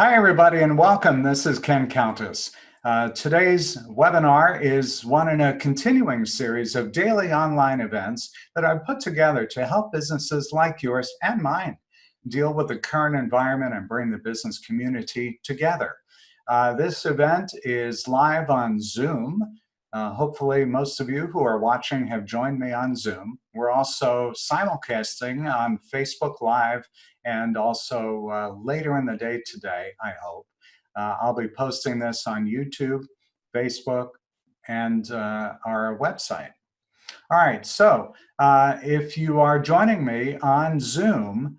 Hi, everybody, and welcome. This is Countess. Today's webinar is one in a continuing series of daily online events that I've put together to help businesses like yours and mine deal with the current environment and bring the business community together. This event is live on Zoom. Hopefully, most of you who are watching have joined me on Zoom. We're also simulcasting on Facebook Live and also later in the day today, I hope. I'll be posting this on YouTube, Facebook, and our website. All right, so if you are joining me on Zoom,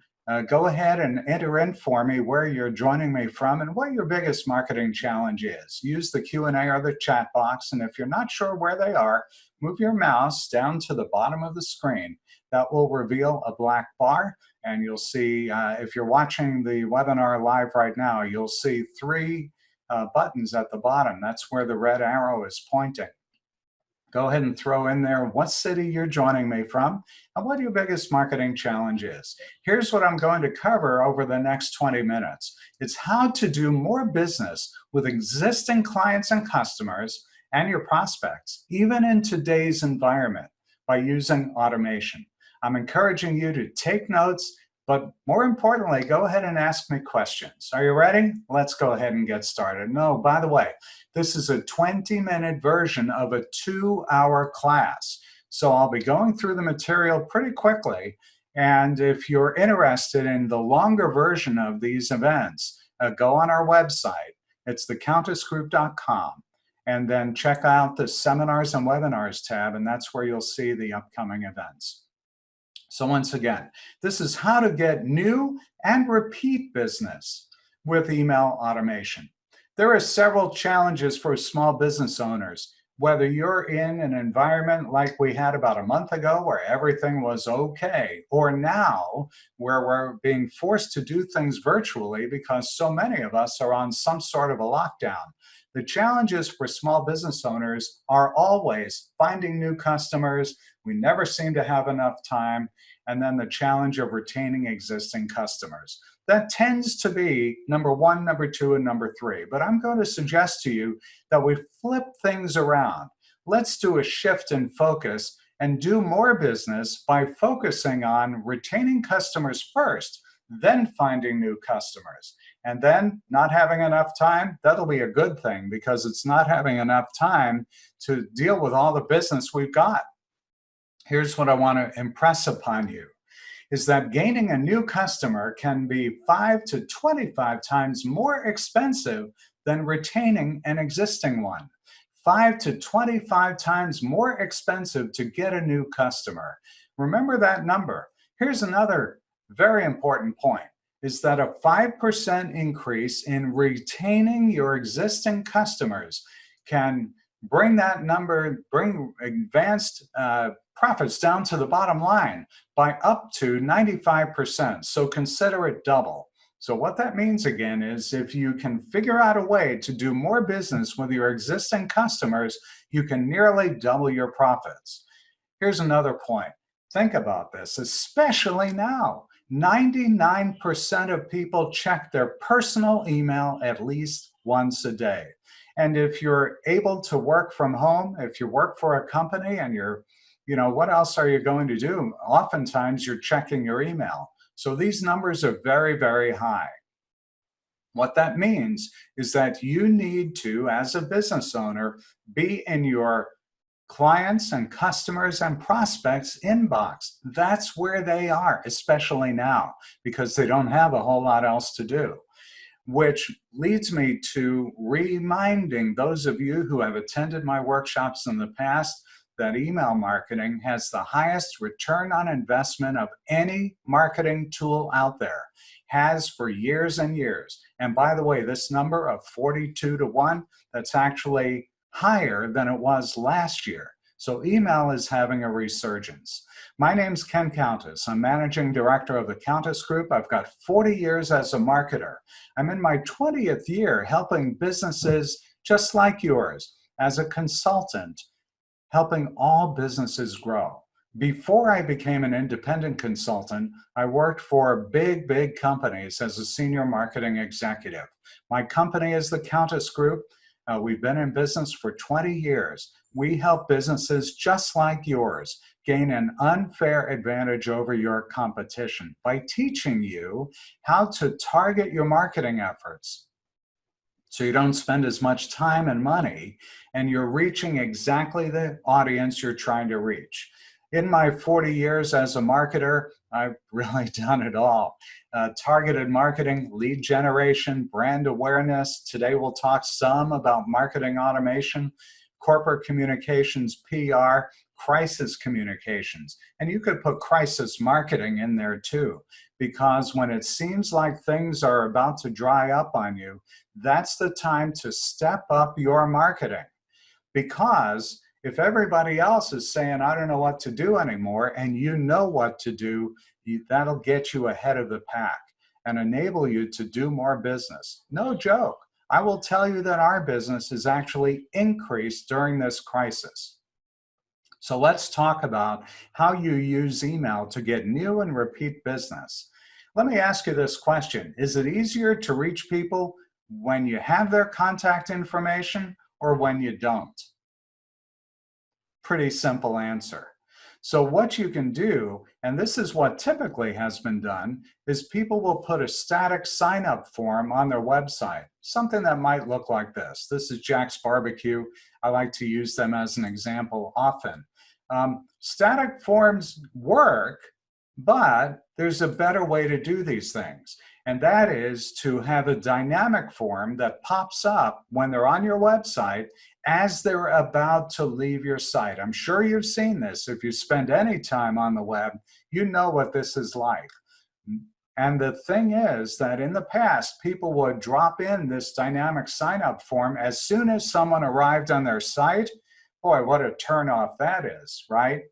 go ahead and enter in for me where you're joining me from and what your biggest marketing challenge is. Use the Q&A or the chat box, and if you're not sure where they are, move your mouse down to the bottom of the screen. That will reveal a black bar, and you'll see, if you're watching the webinar live right now, you'll see three buttons at the bottom. That's where the red arrow is pointing. Go ahead and throw in there what city you're joining me from and what your biggest marketing challenge is. Here's what I'm going to cover over the next 20 minutes. It's how to do more business with existing clients and customers and your prospects, even in today's environment, by using automation. I'm encouraging you to take notes, but more importantly, go ahead and ask me questions. Are you ready? Let's go ahead and get started. No, by the way, this is a 20-minute version of a 2-hour class. So I'll be going through the material pretty quickly. And if you're interested in the longer version of these events, go on our website. It's thecountessgroup.com. And then check out the Seminars and Webinars tab, and that's where you'll see the upcoming events. So once again, this is how to get new and repeat business with email automation. There are several challenges for small business owners, whether you're in an environment like we had about a month ago where everything was okay, or now where we're being forced to do things virtually because so many of us are on some sort of a lockdown. The challenges for small business owners are always finding new customers. We never seem to have enough time. And then the challenge of retaining existing customers. That tends to be number one, number two, and number three. But I'm going to suggest to you that we flip things around. Let's do a shift in focus and do more business by focusing on retaining customers first, then finding new customers. And then not having enough time, that'll be a good thing because it's not having enough time to deal with all the business we've got. Here's what I want to impress upon you, is that gaining a new customer can be 5 to 25 times more expensive than retaining an existing one. 5 to 25 times more expensive to get a new customer. Remember that number. Here's another very important point, is that a 5% increase in retaining your existing customers can bring that number, bring advanced profits down to the bottom line by up to 95%. So consider it double. So what that means again is if you can figure out a way to do more business with your existing customers, you can nearly double your profits. Here's another point. Think about this, especially now. 99% of people check their personal email at least once a day. And if you're able to work from home, if you work for a company and what else are you going to do? Oftentimes you're checking your email. So these numbers are very, very high. What that means is that you need to, as a business owner, be in your clients and customers and prospects inbox. That's where they are, especially now, because they don't have a whole lot else to do. Which leads me to reminding those of you who have attended my workshops in the past that email marketing has the highest return on investment of any marketing tool out there, has for years and years. And by the way, this number of 42 to 1, that's actually higher than it was last year. So email is having a resurgence. My name's Ken Countess. I'm Managing Director of the Countess Group. I've got 40 years as a marketer. I'm in my 20th year helping businesses just like yours as a consultant, helping all businesses grow. Before I became an independent consultant, I worked for big companies as a senior marketing executive. My company is the Countess Group. We've been in business for 20 years. We help businesses just like yours gain an unfair advantage over your competition by teaching you how to target your marketing efforts so you don't spend as much time and money, and you're reaching exactly the audience you're trying to reach. In my 40 years as a marketer, I've really done it all. Targeted marketing, lead generation, brand awareness. Today we'll talk some about marketing automation, corporate communications, PR, crisis communications. And you could put crisis marketing in there too, because when it seems like things are about to dry up on you, that's the time to step up your marketing. Because if everybody else is saying, I don't know what to do anymore, and you know what to do, that'll get you ahead of the pack and enable you to do more business. No joke. I will tell you that our business has actually increased during this crisis. So let's talk about how you use email to get new and repeat business. Let me ask you this question. Is it easier to reach people when you have their contact information or when you don't? Pretty simple answer. So what you can do, and this is what typically has been done, is people will put a static sign-up form on their website, something that might look like this. This is Jack's Barbecue. I like to use them as an example often. Static forms work, but there's a better way to do these things. And that is to have a dynamic form that pops up when they're on your website as they're about to leave your site. I'm sure you've seen this. If you spend any time on the web, you know what this is like. And the thing is that in the past, people would drop in this dynamic sign-up form as soon as someone arrived on their site. Boy, what a turnoff that is, right?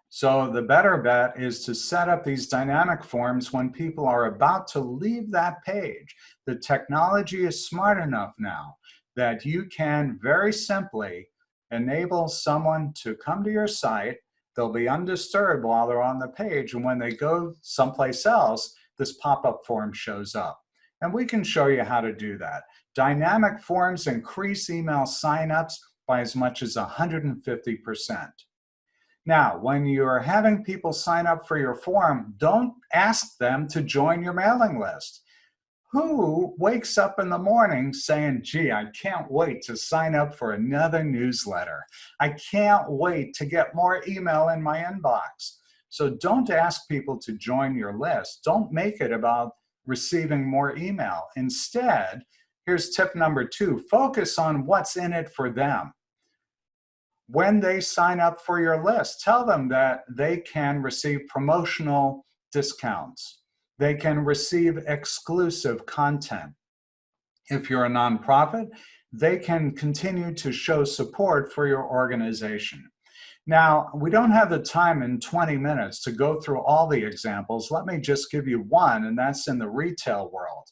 So the better bet is to set up these dynamic forms when people are about to leave that page. The technology is smart enough now that you can very simply enable someone to come to your site. They'll be undisturbed while they're on the page, and when they go someplace else, this pop-up form shows up. And we can show you how to do that. Dynamic forms increase email signups by as much as 150%. Now, when you're having people sign up for your form, don't ask them to join your mailing list. Who wakes up in the morning saying, gee, I can't wait to sign up for another newsletter. I can't wait to get more email in my inbox. So don't ask people to join your list. Don't make it about receiving more email. Instead, here's tip number 2, focus on what's in it for them. When they sign up for your list, tell them that they can receive promotional discounts. They can receive exclusive content. If you're a nonprofit, they can continue to show support for your organization. Now, we don't have the time in 20 minutes to go through all the examples. Let me just give you one, and that's in the retail world.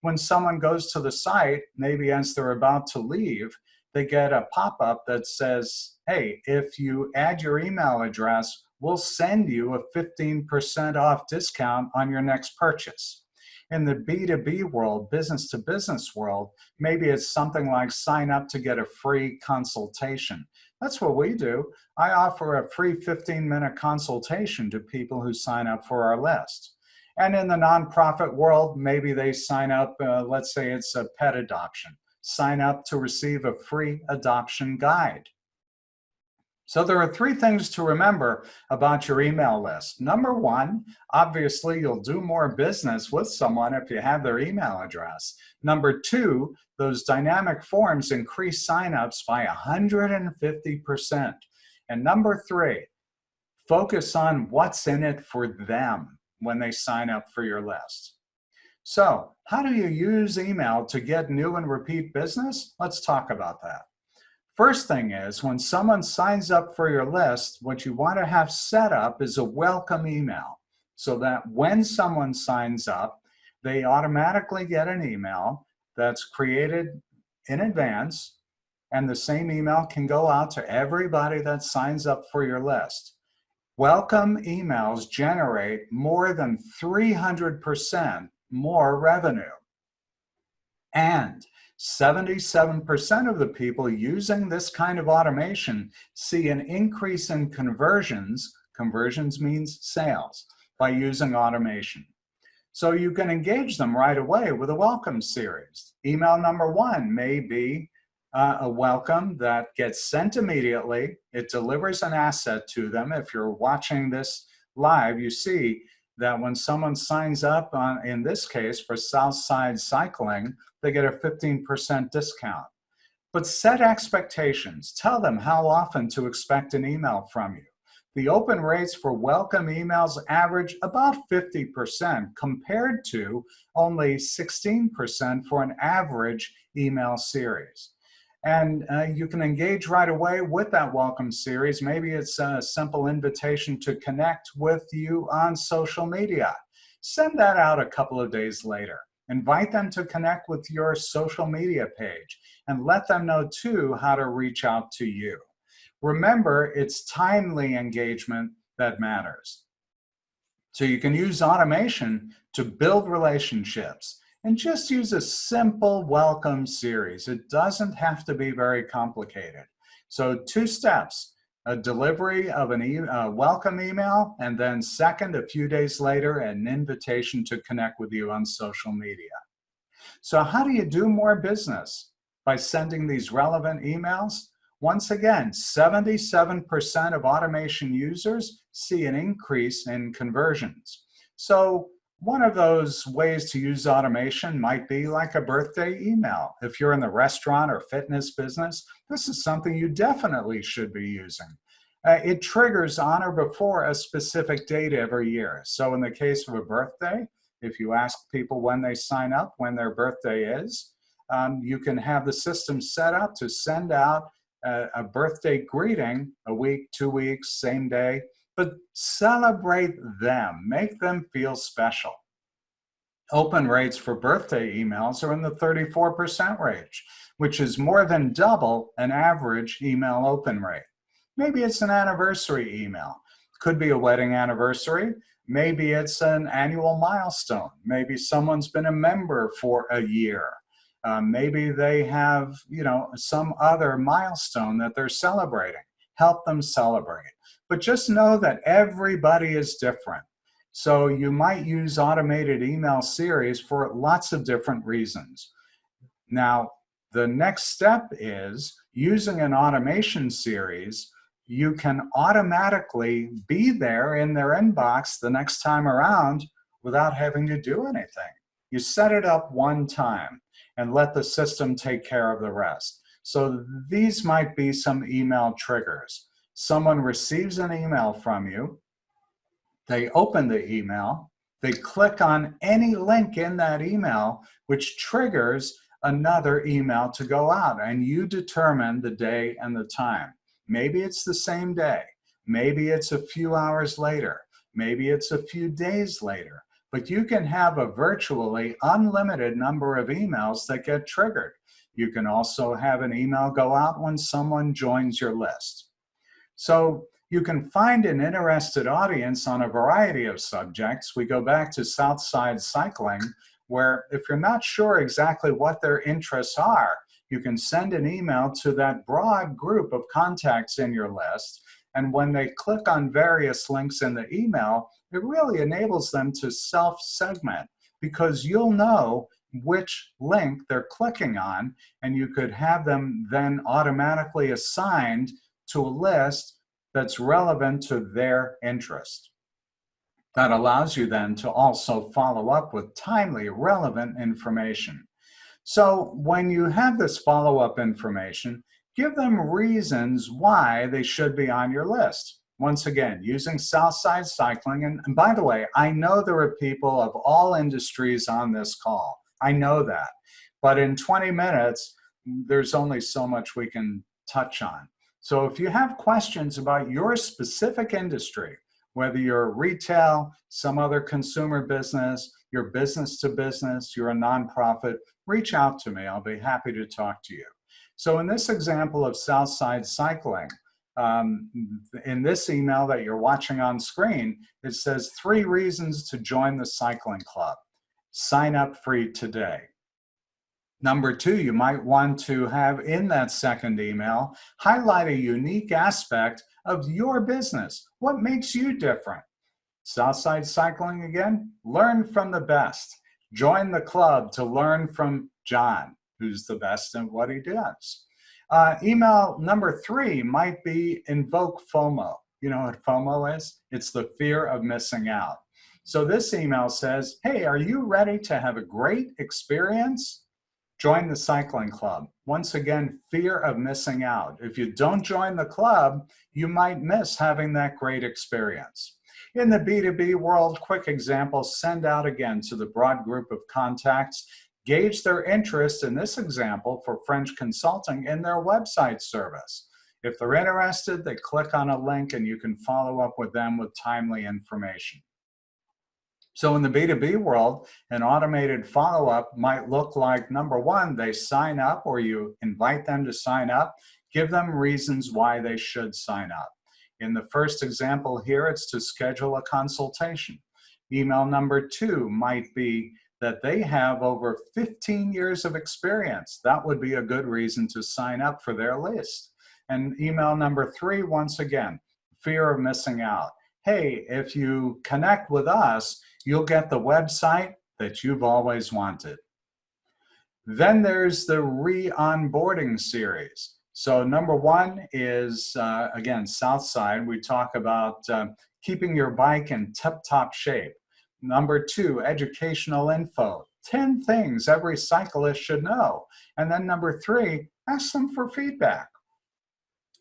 When someone goes to the site, maybe as they're about to leave, they get a pop-up that says, hey, if you add your email address, we'll send you a 15% off discount on your next purchase. In the B2B world, business to business world, maybe it's something like sign up to get a free consultation. That's what we do. I offer a free 15-minute consultation to people who sign up for our list. And in the nonprofit world, maybe they sign up, let's say it's a pet adoption. Sign up to receive a free adoption guide. So there are 3 things to remember about your email list. Number 1, obviously you'll do more business with someone if you have their email address. Number 2, those dynamic forms increase signups by 150%. And number 3, focus on what's in it for them when they sign up for your list. So how do you use email to get new and repeat business? Let's talk about that. First thing is, when someone signs up for your list, what you want to have set up is a welcome email so that when someone signs up, they automatically get an email that's created in advance, and the same email can go out to everybody that signs up for your list. Welcome emails generate more than 300% more revenue. And 77% of the people using this kind of automation see an increase in conversions. Conversions means sales by using automation. So you can engage them right away with a welcome series. Email number one may be a welcome that gets sent immediately. It delivers an asset to them. If you're watching this live, you see that when someone signs up, in this case for Southside Cycling, they get a 15% discount. But set expectations. Tell them how often to expect an email from you. The open rates for welcome emails average about 50% compared to only 16% for an average email series. And you can engage right away with that welcome series. Maybe it's a simple invitation to connect with you on social media. Send that out a couple of days later. Invite them to connect with your social media page and let them know too how to reach out to you. Remember, it's timely engagement that matters. So you can use automation to build relationships and just use a simple welcome series. It doesn't have to be very complicated. So 2 steps, a delivery of a welcome email, and then second, a few days later, an invitation to connect with you on social media. So how do you do more business? By sending these relevant emails? Once again, 77% of automation users see an increase in conversions. So one of those ways to use automation might be like a birthday email. If you're in the restaurant or fitness business, this is something you definitely should be using. It triggers on or before a specific date every year. So in the case of a birthday, if you ask people when they sign up, when their birthday is, you can have the system set up to send out a birthday greeting a week, 2 weeks, same day, but celebrate them, make them feel special. Open rates for birthday emails are in the 34% range, which is more than double an average email open rate. Maybe it's an anniversary email. Could be a wedding anniversary. Maybe it's an annual milestone. Maybe someone's been a member for a year. Maybe they have, some other milestone that they're celebrating. Help them celebrate. But just know that everybody is different. So you might use automated email series for lots of different reasons. Now, the next step is using an automation series. You can automatically be there in their inbox the next time around without having to do anything. You set it up one time and let the system take care of the rest. So these might be some email triggers. Someone receives an email from you, they open the email, they click on any link in that email, which triggers another email to go out, and you determine the day and the time. Maybe it's the same day, maybe it's a few hours later, maybe it's a few days later, but you can have a virtually unlimited number of emails that get triggered. You can also have an email go out when someone joins your list. So you can find an interested audience on a variety of subjects. We go back to Southside Cycling, where if you're not sure exactly what their interests are, you can send an email to that broad group of contacts in your list. And when they click on various links in the email, it really enables them to self-segment, because you'll know which link they're clicking on, and you could have them then automatically assigned to a list that's relevant to their interest. That allows you then to also follow up with timely, relevant information. So when you have this follow-up information, give them reasons why they should be on your list. Once again, using Southside Cycling, and by the way, I know there are people of all industries on this call. I know that. But in 20 minutes, there's only so much we can touch on. So if you have questions about your specific industry, whether you're retail, some other consumer business, you're business to business, you're a nonprofit, reach out to me. I'll be happy to talk to you. So in this example of Southside Cycling, Um, in this email that you're watching on screen, it says 3 reasons to join the cycling club. Sign up free today. Number 2, you might want to have in that second email, highlight a unique aspect of your business. What makes you different? Southside Cycling again, learn from the best. Join the club to learn from John, who's the best at what he does. Email number 3 might be invoke FOMO. You know what FOMO is? It's the fear of missing out. So this email says, hey, are you ready to have a great experience? Join the cycling club. Once again, fear of missing out. If you don't join the club, you might miss having that great experience. In the B2B world, quick examples, send out again to the broad group of contacts. Gauge their interest in this example for French consulting in their website service. If they're interested, they click on a link and you can follow up with them with timely information. So in the B2B world, an automated follow-up might look like, number 1, they sign up or you invite them to sign up, give them reasons why they should sign up. In the first example here, it's to schedule a consultation. Email number 2 might be that they have over 15 years of experience. That would be a good reason to sign up for their list. And email number 3, once again, fear of missing out. Hey, if you connect with us, you'll get the website that you've always wanted. Then there's the re-onboarding series. So number 1 is, again, Southside. We talk about keeping your bike in tip-top shape. Number 2, educational info. 10 things every cyclist should know. And then number 3, ask them for feedback.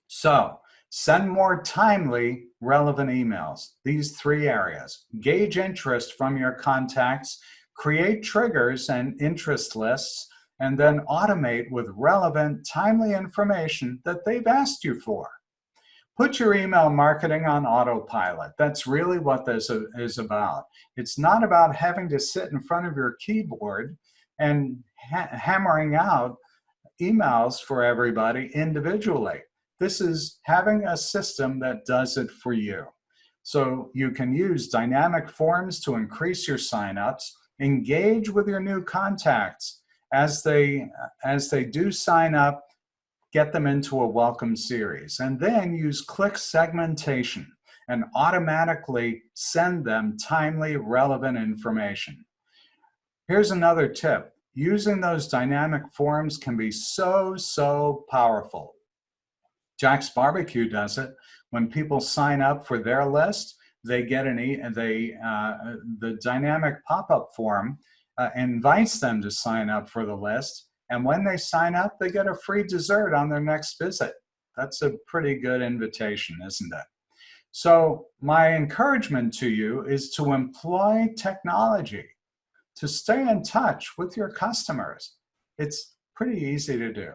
So send more timely, relevant emails. These 3 areas. Gauge interest from your contacts, create triggers and interest lists, and then automate with relevant, timely information that they've asked you for. Put your email marketing on autopilot. That's really what this is about. It's not about having to sit in front of your keyboard and hammering out emails for everybody individually. This is having a system that does it for you. So you can use dynamic forms to increase your signups, engage with your new contacts as they do sign up, get them into a welcome series, and then use click segmentation and automatically send them timely, relevant information. Here's another tip. Using those dynamic forms can be so powerful. Jack's Barbecue does it. When people sign up for their list, they get the dynamic pop-up form invites them to sign up for the list. And when they sign up, they get a free dessert on their next visit. That's a pretty good invitation, isn't it? So my encouragement to you is to employ technology to stay in touch with your customers. It's pretty easy to do.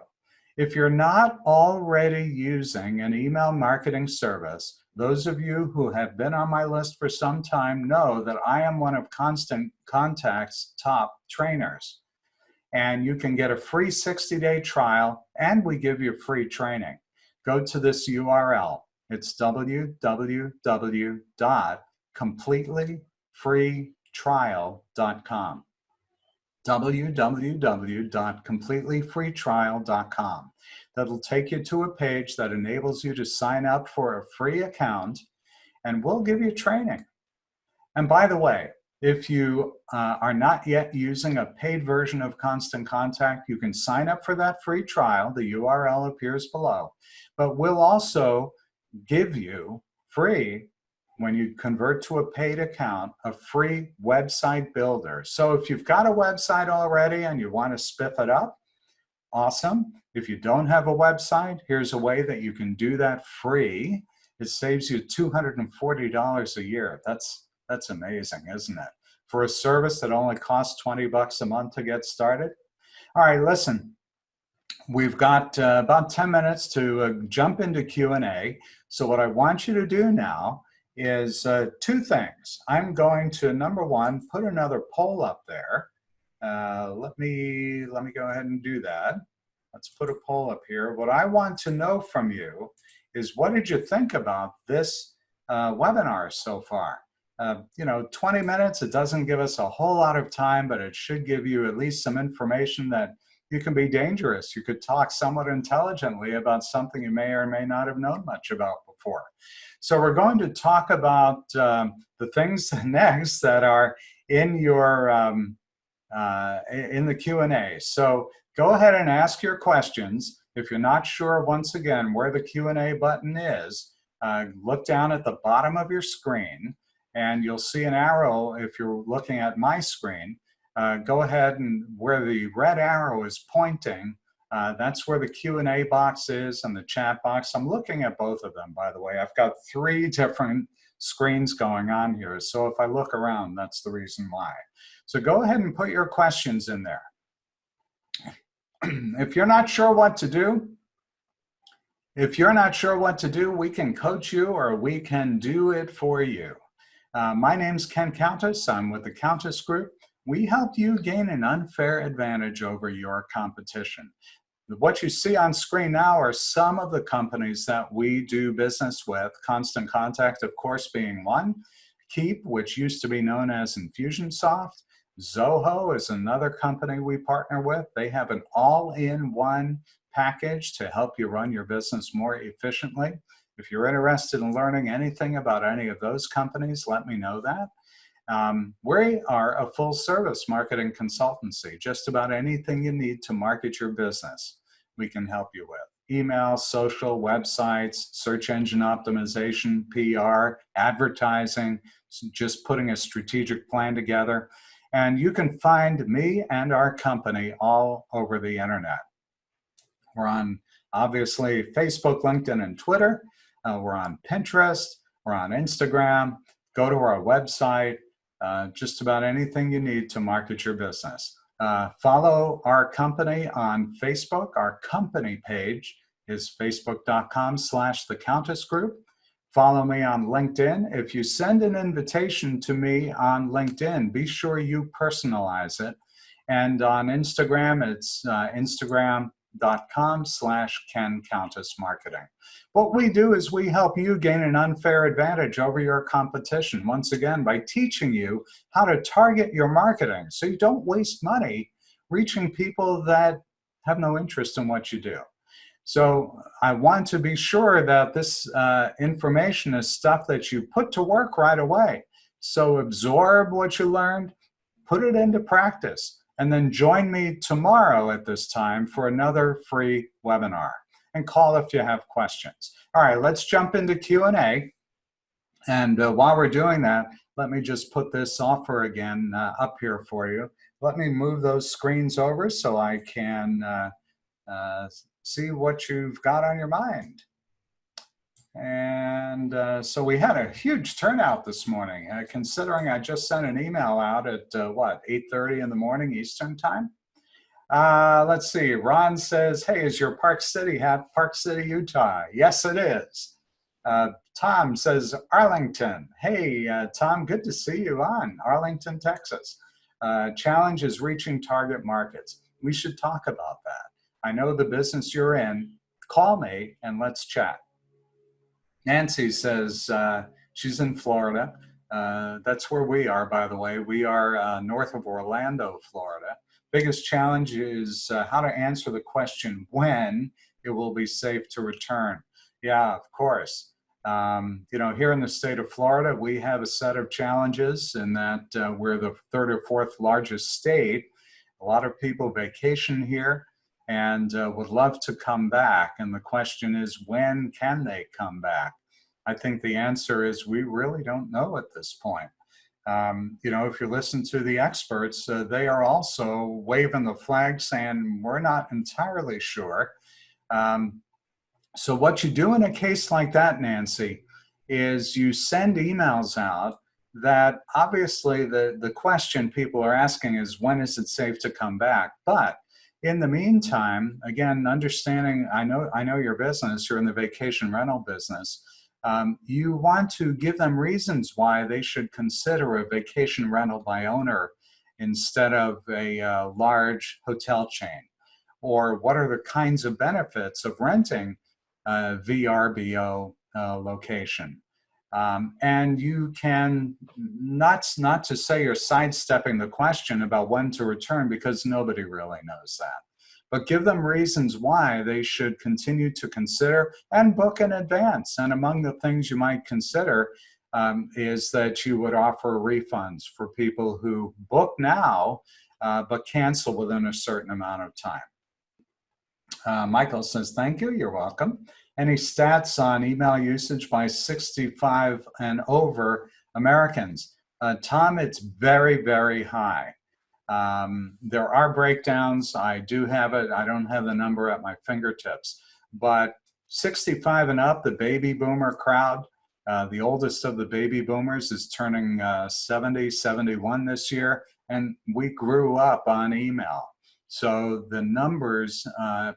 If you're not already using an email marketing service, those of you who have been on my list for some time know that I am one of Constant Contact's top trainers. And you can get a free 60-day trial, and we give you free training. Go to this URL. It's www.completelyfreetrial.com. www.completelyfreetrial.com. That'll take you to a page that enables you to sign up for a free account, and we'll give you training. And by the way, if you are not yet using a paid version of Constant Contact, you can sign up for that free trial. The URL appears below. But we'll also give you free, when you convert to a paid account, a free website builder. So if you've got a website already and you want to spiff it up, awesome. If you don't have a website, here's a way that you can do that free. It saves you $240 a year. That's amazing, isn't it? For a service that only costs $20 a month to get started. All right, listen, we've got about 10 minutes to jump into Q&A. So what I want you to do now is 2 things. I'm going to, number 1, put another poll up there. Let me go ahead and do that. Let's put a poll up here. What I want to know from you is what did you think about this webinar so far? 20 minutes, it doesn't give us a whole lot of time, but it should give you at least some information that you can be dangerous. You could talk somewhat intelligently about something you may or may not have known much about before. So we're going to talk about the things next that are in your in the Q&A. So go ahead and ask your questions. If you're not sure, once again, where the Q&A button is, look down at the bottom of your screen and you'll see an arrow. If you're looking at my screen, go ahead and where the red arrow is pointing, that's where the Q&A box is and the chat box. I'm looking at both of them, by the way. I've got 3 different screens going on here. So if I look around, that's the reason why. So go ahead and put your questions in there. If you're not sure what to do, we can coach you or we can do it for you. My name's Ken Countess. I'm with the Countess Group. We help you gain an unfair advantage over your competition. What you see on screen now are some of the companies that we do business with, Constant Contact, of course, being one. Keep, which used to be known as Infusionsoft. Zoho is another company we partner with. They have an all-in-one package to help you run your business more efficiently. If you're interested in learning anything about any of those companies, let me know that. We are a full-service marketing consultancy. Just about anything you need to market your business, we can help you with. Email, social, websites, search engine optimization, PR, advertising, just putting a strategic plan together. And you can find me and our company all over the internet. We're on, obviously, Facebook, LinkedIn, and Twitter. We're on Pinterest. We're on Instagram. Go to our website. Just about anything you need to market your business. Follow our company on Facebook. Our company page is facebook.com/The Countess Group. Follow me on LinkedIn. If you send an invitation to me on LinkedIn, be sure you personalize it. And on Instagram, it's Instagram.com/Ken Countess Marketing. What we do is we help you gain an unfair advantage over your competition, once again, by teaching you how to target your marketing so you don't waste money reaching people that have no interest in what you do. So I want to be sure that this information is stuff that you put to work right away. So absorb what you learned, put it into practice, and then join me tomorrow at this time for another free webinar. And call if you have questions. All right, let's jump into Q&A. And while we're doing that, let me just put this offer again up here for you. Let me move those screens over so I can see what you've got on your mind. And so we had a huge turnout this morning, considering I just sent an email out at, 8:30 in the morning Eastern time. Let's see, Ron says, hey, is your Park City hat Park City, Utah? Yes, it is. Tom says, Arlington. Hey, Tom, good to see you on Arlington, Texas. Challenge is reaching target markets. We should talk about that. I know the business you're in. Call me and let's chat. Nancy says she's in Florida. That's where we are, by the way. We are north of Orlando, Florida. Biggest challenge is how to answer the question when it will be safe to return. Yeah, of course. Here in the state of Florida, we have a set of challenges in that we're the 3rd or 4th largest state. A lot of people vacation here and would love to come back. And the question is, when can they come back? I think the answer is we really don't know at this point. If you listen to the experts, they are also waving the flag saying we're not entirely sure. So what you do in a case like that, Nancy, is you send emails out that obviously the question people are asking is, when is it safe to come back? But in the meantime, again, understanding, I know your business, you're in the vacation rental business. You want to give them reasons why they should consider a vacation rental by owner instead of a large hotel chain. Or what are the kinds of benefits of renting VRBO location. And you can, not to say you're sidestepping the question about when to return, because nobody really knows that. But give them reasons why they should continue to consider and book in advance. And among the things you might consider is that you would offer refunds for people who book now but cancel within a certain amount of time. Michael says, thank you, you're welcome. Any stats on email usage by 65 and over Americans? Tom, it's very, very high. There are breakdowns. I do have it. I don't have the number at my fingertips. But 65 and up, the baby boomer crowd, the oldest of the baby boomers is turning 70, 71 this year. And we grew up on email. So the numbers,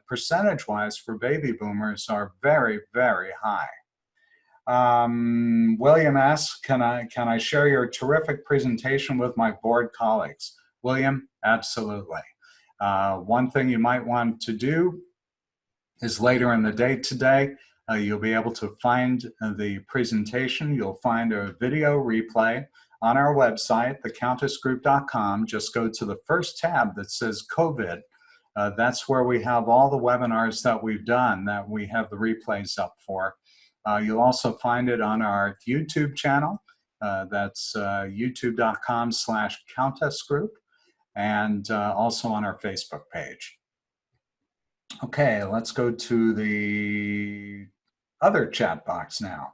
percentage-wise, for baby boomers are very, very high. William asks, can I share your terrific presentation with my board colleagues? William, absolutely. One thing you might want to do is later in the day today, you'll be able to find the presentation. You'll find a video replay on our website, thecountessgroup.com. Just go to the first tab that says COVID. That's where we have all the webinars that we've done that we have the replays up for. You'll also find it on our YouTube channel. That's youtube.com/countessgroup, and also on our Facebook page. Okay, let's go to the other chat box now.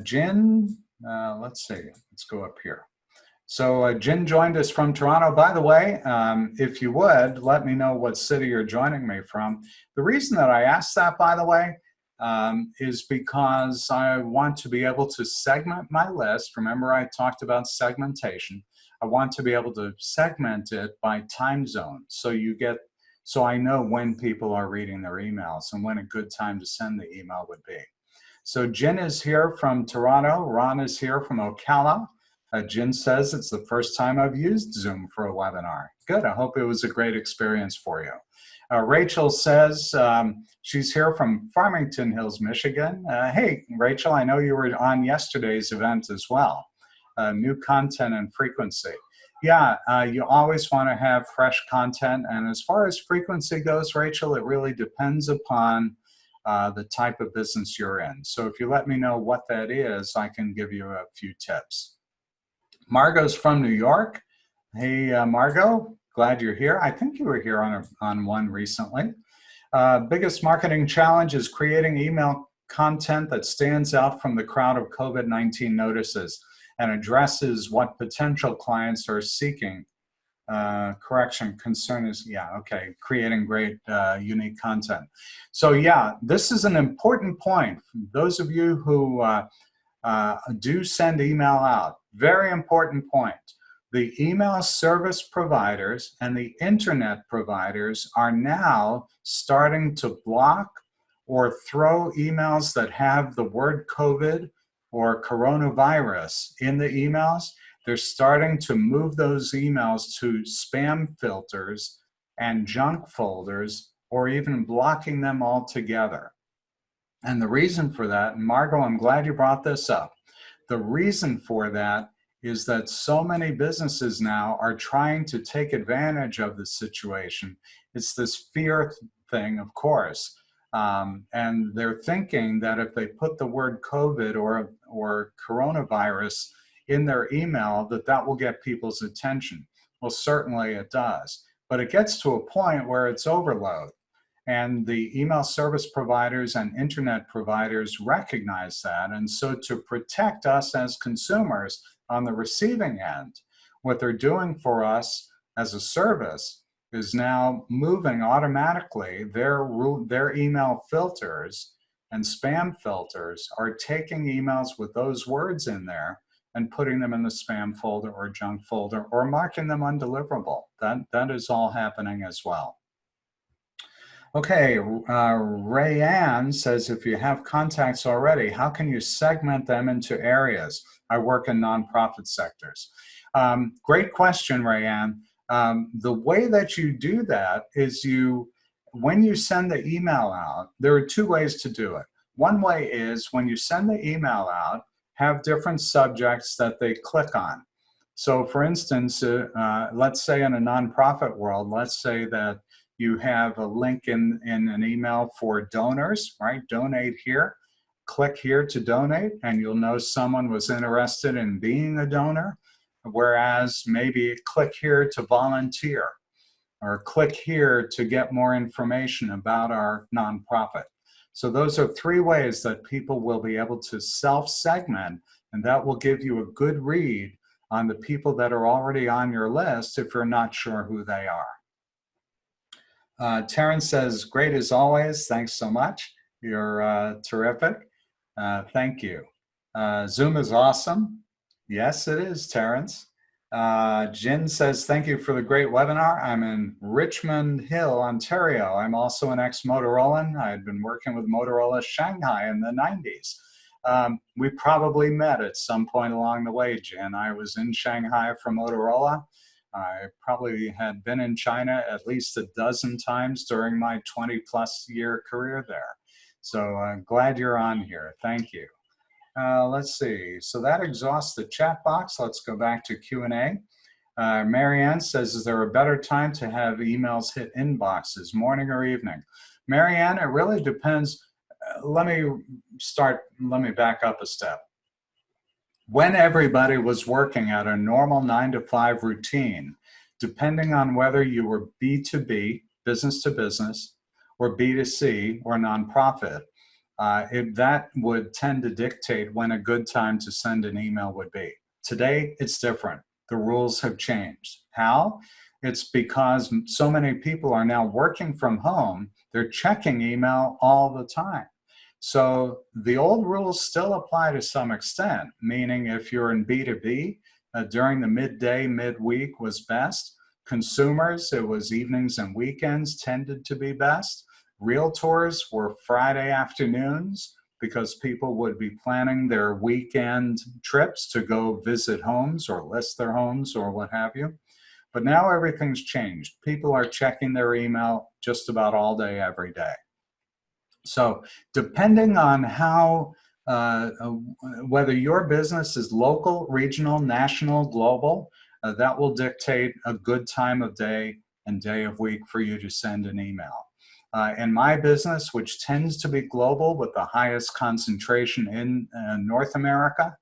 Jen, let's see, let's go up here. So Jen joined us from Toronto. By the way, if you would, let me know what city you're joining me from. The reason that I asked that, by the way, is because I want to be able to segment my list. Remember, I talked about segmentation. I want to be able to segment it by time zone, so I know when people are reading their emails and when a good time to send the email would be. So Jen is here from Toronto. Ron is here from Ocala. Jen says it's the first time I've used Zoom for a webinar. Good, I hope it was a great experience for you. Rachel says she's here from Farmington Hills, Michigan. Hey, Rachel, I know you were on yesterday's event as well. New content and frequency. Yeah, you always want to have fresh content. And as far as frequency goes, Rachel, it really depends upon the type of business you're in. So if you let me know what that is, I can give you a few tips. Margot's from New York. Hey, Margot, glad you're here. I think you were here on one recently. Biggest marketing challenge is creating email content that stands out from the crowd of COVID-19 notices and addresses what potential clients are seeking. Concern is, yeah, okay, creating great unique content. So yeah, this is an important point. Those of you who do send email out, very important point. The email service providers and the internet providers are now starting to block or throw emails that have the word COVID or coronavirus in the emails. They're starting to move those emails to spam filters and junk folders, or even blocking them altogether. And the reason for that, and Margot, I'm glad you brought this up. The reason for that is that so many businesses now are trying to take advantage of the situation. It's this fear thing, of course. And they're thinking that if they put the word COVID or coronavirus in their email, that will get people's attention. Well, certainly it does. But it gets to a point where it's overload. And the email service providers and internet providers recognize that. And so to protect us as consumers on the receiving end, what they're doing for us as a service is now moving automatically. Their email filters and spam filters are taking emails with those words in there and putting them in the spam folder or junk folder or marking them undeliverable. That is all happening as well. Okay, Rayanne says, if you have contacts already, how can you segment them into areas? I work in nonprofit sectors. Great question, Rayanne. The way that you do that is you when you send the email out, there are two ways to do it. One way is when you send the email out, have different subjects that they click on. So for instance, let's say in a nonprofit world, let's say that you have a link in an email for donors, right? Donate here. Click here to donate, and you'll know someone was interested in being a donor. Whereas maybe click here to volunteer, or click here to get more information about our nonprofit. So those are three ways that people will be able to self-segment, and that will give you a good read on the people that are already on your list if you're not sure who they are. Terrence says, great as always. Thanks so much. You're terrific. Thank you. Zoom is awesome. Yes, it is, Terrence. Jen says, thank you for the great webinar. I'm in Richmond Hill, Ontario. I'm also an ex-Motorolan. I had been working with Motorola Shanghai in the 90s. We probably met at some point along the way, Jen. I was in Shanghai for Motorola. I probably had been in China at least a dozen times during my 20-plus year career there. So glad you're on here. Thank you. Let's see. So that exhausts the chat box. Let's go back to Q&A. Marianne says, is there a better time to have emails hit inboxes, morning or evening? Marianne, it really depends. Let me back up a step. When everybody was working at a normal 9-to-5 routine, depending on whether you were B2B, business to business, or B2C, or nonprofit, that would tend to dictate when a good time to send an email would be. Today, it's different. The rules have changed. How? It's because so many people are now working from home. They're checking email all the time. So the old rules still apply to some extent, meaning if you're in B2B, during the midday, midweek was best. Consumers, it was evenings and weekends tended to be best. Realtors were Friday afternoons because people would be planning their weekend trips to go visit homes or list their homes or what have you. But now everything's changed. People are checking their email just about all day, every day. So depending on how, whether your business is local, regional, national, global, that will dictate a good time of day and day of week for you to send an email. In my business, which tends to be global with the highest concentration in North America,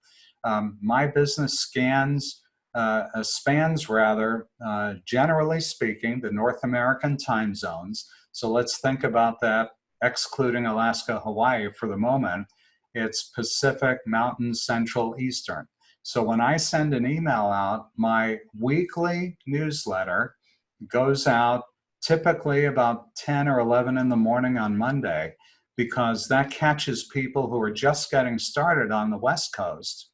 my business spans, generally speaking, the North American time zones. So let's think about that, excluding Alaska, Hawaii for the moment. It's Pacific, Mountain, Central, Eastern. So when I send an email out, my weekly newsletter goes out typically about 10 or 11 in the morning on Monday, because that catches people who are just getting started on the West Coast,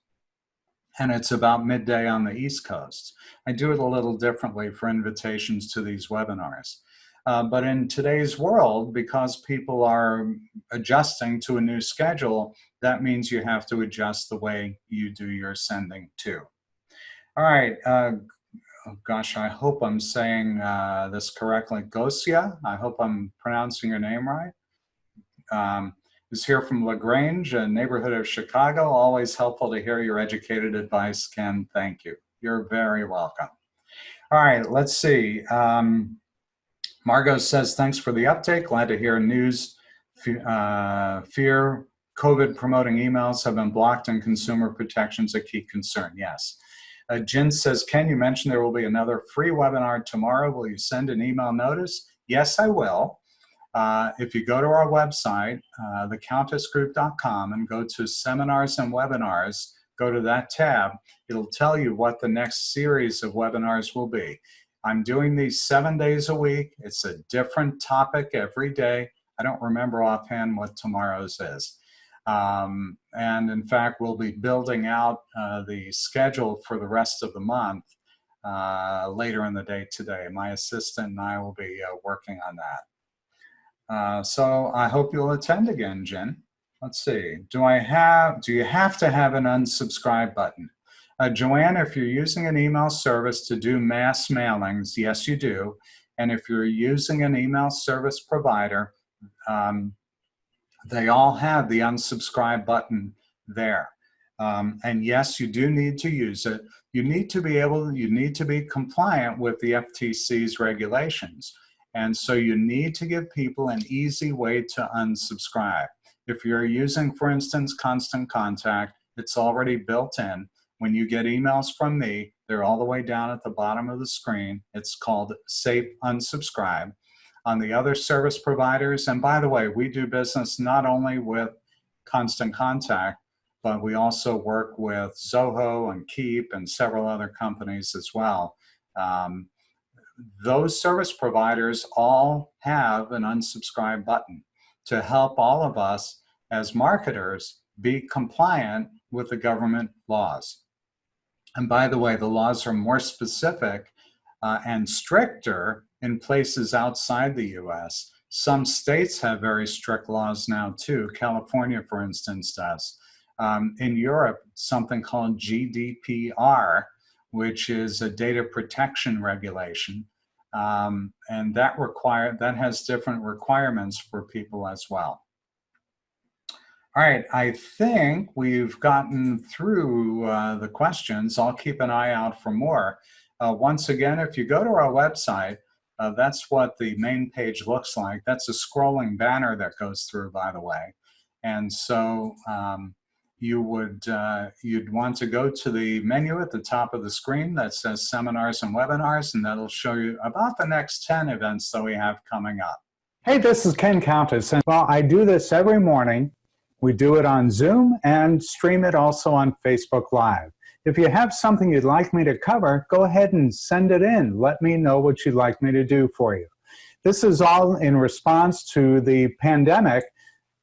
and it's about midday on the East Coast. I do it a little differently for invitations to these webinars. But in today's world, because people are adjusting to a new schedule, that means you have to adjust the way you do your sending too. All right. Oh gosh, I hope I'm saying this correctly. Gosia, I hope I'm pronouncing your name right. Is here from LaGrange, a neighborhood of Chicago. Always helpful to hear your educated advice, Ken. Thank you. You're very welcome. All right, let's see. Margot says, thanks for the update. Glad to hear news. Fear COVID promoting emails have been blocked and consumer protections a key concern. Yes. Jen says, Ken, you mentioned there will be another free webinar tomorrow. Will you send an email notice? Yes, I will. If you go to our website, thecountessgroup.com, and go to seminars and webinars, go to that tab, it'll tell you what the next series of webinars will be. I'm doing these 7 days a week. It's a different topic every day. I don't remember offhand what tomorrow's is. And in fact, we'll be building out the schedule for the rest of the month later in the day today. My assistant and I will be working on that. So I hope you'll attend again, Jen. Let's see. Do you have to have an unsubscribe button? Joanne, if you're using an email service to do mass mailings, yes, you do. And if you're using an email service provider, they all have the unsubscribe button there. And yes, you do need to use it. You need to be compliant with the FTC's regulations. And so you need to give people an easy way to unsubscribe. If you're using, for instance, Constant Contact, it's already built in. When you get emails from me, they're all the way down at the bottom of the screen. It's called Safe Unsubscribe. On the other service providers, and by the way, we do business not only with Constant Contact, but we also work with Zoho and Keep and several other companies as well. Those service providers all have an unsubscribe button to help all of us as marketers be compliant with the government laws. And by the way, the laws are more specific and stricter in places outside the US. Some states have very strict laws now too. California, for instance, does. In Europe, something called GDPR, which is a data protection regulation, and that has different requirements for people as well. All right, I think we've gotten through the questions. I'll keep an eye out for more. Once again, if you go to our website, that's what the main page looks like. That's a scrolling banner that goes through, by the way. And so you'd want to go to the menu at the top of the screen that says Seminars and Webinars, and that'll show you about the next 10 events that we have coming up. Hey, this is Ken Countess, and well, I do this every morning. We do it on Zoom and stream it also on Facebook Live. If you have something you'd like me to cover, go ahead and send it in. Let me know what you'd like me to do for you. This is all in response to the pandemic.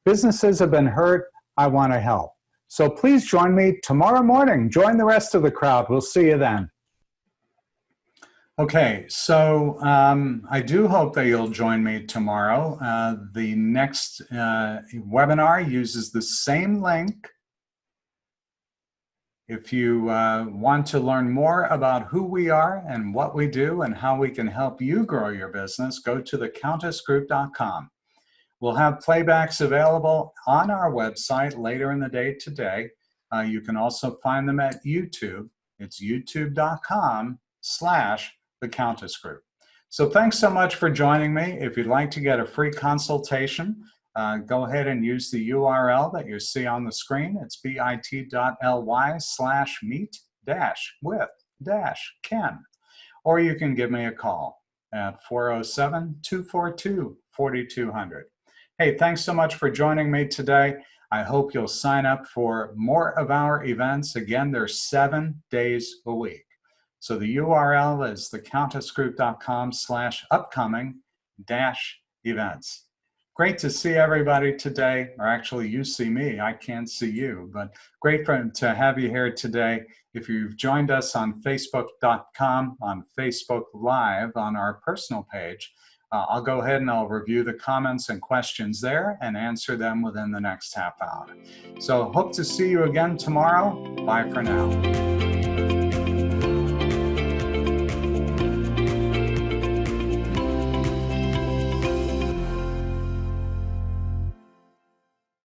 Businesses have been hurt. I want to help. So please join me tomorrow morning. Join the rest of the crowd. We'll see you then. Okay, so I do hope that you'll join me tomorrow. The next webinar uses the same link. If you want to learn more about who we are and what we do and how we can help you grow your business, go to thecountessgroup.com. We'll have playbacks available on our website later in the day today. You can also find them at YouTube. It's youtube.com/thecountessgroup. So thanks so much for joining me. If you'd like to get a free consultation, go ahead and use the URL that you see on the screen. It's bit.ly/meet-with-Ken. Or you can give me a call at 407-242-4200. Hey, thanks so much for joining me today. I hope you'll sign up for more of our events. Again, there's 7 days a week. So the URL is thecountessgroup.com/upcoming-events. Great to see everybody today, or actually you see me, I can't see you, but great to have you here today. If you've joined us on Facebook.com, on Facebook Live, on our personal page, I'll go ahead and I'll review the comments and questions there and answer them within the next half hour. So hope to see you again tomorrow. Bye for now.